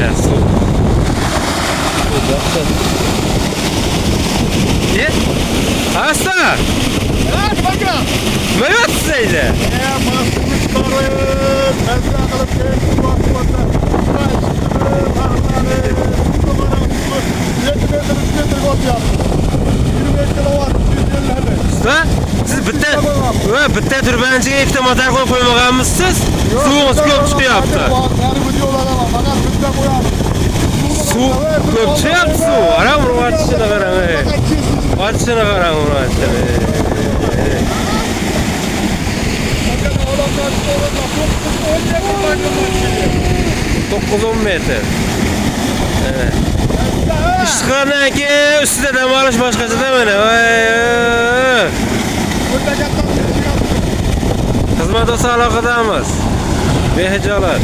metre su. Ne? Hasta? Evet bakın. Ne yapsaydı? Baskını çıkarın. Tezgah alıp gelin. Bakmada. Usta, siz bitta turbanchiga ikkita motor qo'yib qo'ymaganmisiz? Suvimiz ko'p chiqyapti. Suv ko'p chiqyapti suv. Ana buni ochishini qarang. Ochishini qarang buni ochishini. 9-10 metr. Evet. Çıkandan ki üstüne de malış başkası da böyle. Hizmet olsa alakadamız. Behecalar.